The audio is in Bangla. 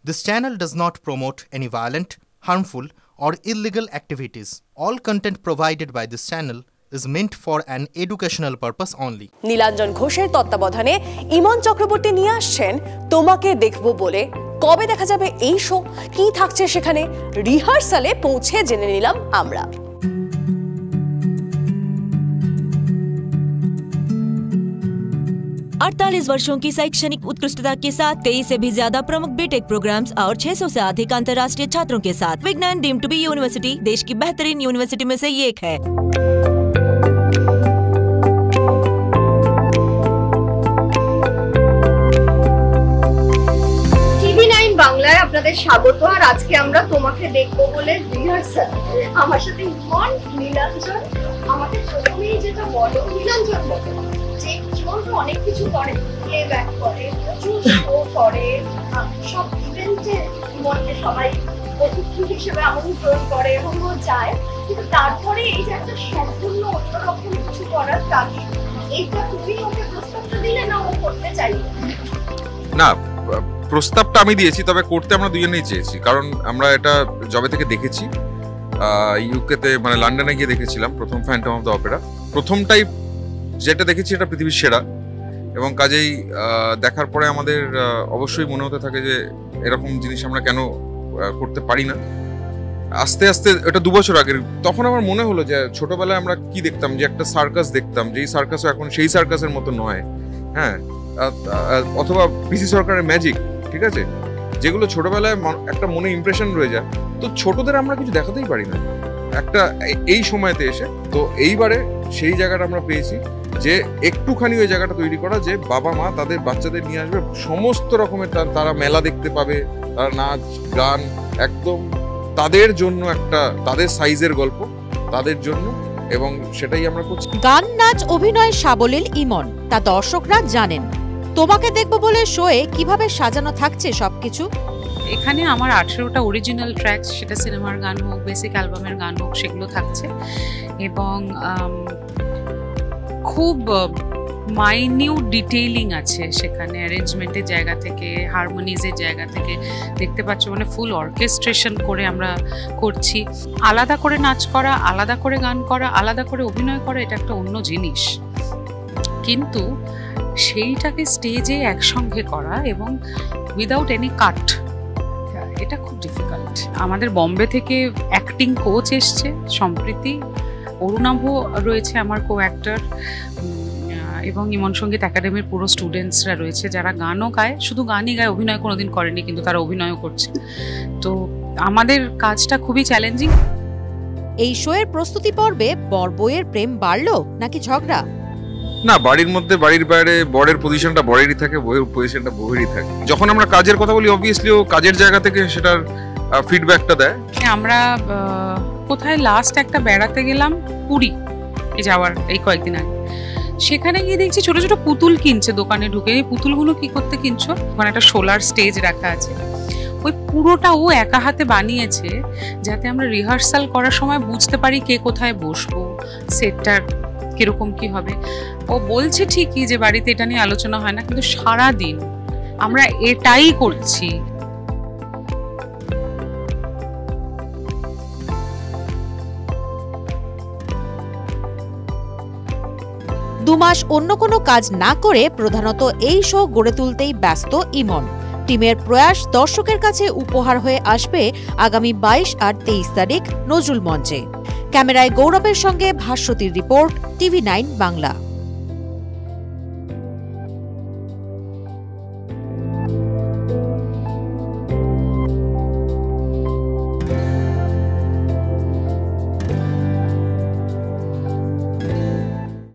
This channel does not promote any violent, harmful, or illegal activities. All content provided by this channel is meant for an educational purpose only. Nilanjan ঘোষের তত্ত্বাবধানে ইমন চক্রবর্তী নিয়ে আসছেন তোমাকে দেখব বলে। কবে দেখা যাবে এই শো, কি থাকছে সেখানে, রিহার্সালে পৌঁছে জেনে নিলাম আমরা। 48 वर्षों की शैक्षणिक उत्कृष्टता के साथ 23 से भी ज्यादा प्रमुख बीटेक प्रोग्राम्स और 600 से अधिक अंतर्राष्ट्रीय छात्रों के साथ विज्ञान डीम्ड टू बी यूनिवर्सिटी देश की बेहतरीन यूनिवर्सिटी में से एक है। TV9 বাংলায় আপনাদের স্বাগত। আর আজকে আমরা তোমাকে দেখবো বলে রিহার্সাল। আমার সাথে ইমন, নীলাঞ্জন। আমাকে প্রথমেই যেটা বলো, নীলাঞ্জন বলো যে ইমন তো অনেক কিছু করে, প্লেব্যাক করে, প্রচুর শো করে, সব ইভেন্টে ইমনকে সবাই অতিথি হিসেবে আমন্ত্রণ করে এবং ও যায়, কিন্তু তারপরে এই যে একটা সম্পূর্ণ অন্যরকম কিছু করার তাগিদ, এইটা তুমি ওকে প্রস্তাবটা দিলে না ও করতে চাইলে? না, প্রস্তাবটা আমি দিয়েছি, তবে করতে আমরা দুজনেই চেয়েছি। কারণ আমরা এটা জবে থেকে দেখেছি, ইউকেতে মানে লন্ডনে গিয়ে দেখেছিলাম প্রথম ফ্যান্টম অফ দ্য অপেরা। প্রথমটাই যেটা দেখেছি এটা পৃথিবীর সেরা, এবং কাজেই দেখার পরে আমাদের অবশ্যই মনে হতে থাকে যে এরকম জিনিস আমরা কেন করতে পারি না। আস্তে আস্তে এটা 2 বছর আগের, তখন আমার মনে হলো যে ছোটবেলায় আমরা কি দেখতাম, যে একটা সার্কাস দেখতাম, যেই সার্কাসও এখন সেই সার্কাসের মতো নয়, হ্যাঁ, অথবা পিসি সরকারের ম্যাজিক, ঠিক আছে, যেগুলো ছোটবেলায় একটা মনে ইমপ্রেশন রয়ে যায়। তো ছোটদের আমরা কিছু দেখাতেই পারি না একটা এই সময়তে এসে। তো এইবারে সেই জায়গাটা আমরা পেয়েছি যে একটুখানি ওই জায়গাটা তৈরি করা, যে বাবা মা তাদের বাচ্চাদের নিয়ে আসবে, সমস্ত রকমের তারা মেলা দেখতে পাবে, তারা নাচ গান, একদম তাদের জন্য একটা তাদের সাইজের গল্প তাদের জন্য, এবং সেটাই আমরা করছি। গান, নাচ, অভিনয় সাবলীল ইমন, তা দর্শকরা জানেন। তোমাকে দেখব বলে শোয়ে কিভাবে সাজানো থাকছে সবকিছু। এখানে আমার 18টা অরিজিনাল ট্র্যাকস, সেটা সিনেমার গান হোক, বেসিক অ্যালবামের গান হোক, সেগুলো থাকছে। এবং খুব মাইনিউট ডিটেইলিং আছে সেখানে, অ্যারেঞ্জমেন্টের জায়গা থেকে, হারমোনিজের জায়গা থেকে, দেখতে পাচ্ছ মানে ফুল অর্কেস্ট্রেশন করে আমরা করছি। আলাদা করে নাচ করা, আলাদা করে গান করা, আলাদা করে অভিনয় করা, এটা একটা অন্য জিনিস, কিন্তু সেইটাকে স্টেজে একসঙ্গে করা এবং উইদাউট এনি কাট, এটা খুব ডিফিকাল্ট। আমাদের বম্বে থেকে অ্যাক্টিং কোচ এসছে সম্প্রীতি, অরুণাভ রয়েছে আমার কো অ্যাক্টর, এবং ইমন সঙ্গীত একাডেমির পুরো স্টুডেন্টসরা রয়েছে যারা গানও গায়, শুধু গানই গায়, অভিনয় কোনোদিন করেনি, কিন্তু তারা অভিনয়ও করছে। তো আমাদের কাজটা খুবই চ্যালেঞ্জিং। এই শোয়ের প্রস্তুতি পর্বে বর বউয়ের প্রেম বাড়লো নাকি ঝগড়া? না, বাড়ির মধ্যে বাড়ির বাইরে বরের পজিশনটা বরেরই থাকে, বউয়ের পজিশনটা বউয়েরই থাকে। যখন আমরা কাজের কথা বলি, অবভিয়াসলি ও কাজের জায়গা থেকে সেটার ফিডব্যাকটা দেয়। আমরা কোথায় লাস্ট একটা বেড়াতে গেলাম, পুরী যাওয়ার এই কয়েকদিন আগে, সেখানে গিয়ে দেখছি ছোট ছোট পুতুল কিনছে দোকানে ঢুকে। এই পুতুলগুলো কি করতে কিনছো? ওখানে একটা সোলার স্টেজ রাখা আছে, ওই পুরোটা ও একা হাতে বানিয়েছে, যাতে আমরা রিহার্সাল করার সময় বুঝতে পারি কে কোথায় বসবো, সেটটার কিরকম কি হবে। ও বলছে ঠিকই যে বাড়িতে এটা নিয়ে আলোচনা হয় না, কিন্তু সারাদিন আমরা এটাই করছি। দুমাস অন্য কোনো কাজ না করে প্রধানত এই শো গড়ে তুলতেই ব্যস্ত ইমন। টিমের প্রয়াস দর্শকের কাছে উপহার হয়ে আসবে আগামী 22 আর 23 তারিখ নজরুল মঞ্চে। ক্যামেরায় গৌরবের সঙ্গে ভাস্বতীর রিপোর্ট, TV9 বাংলা।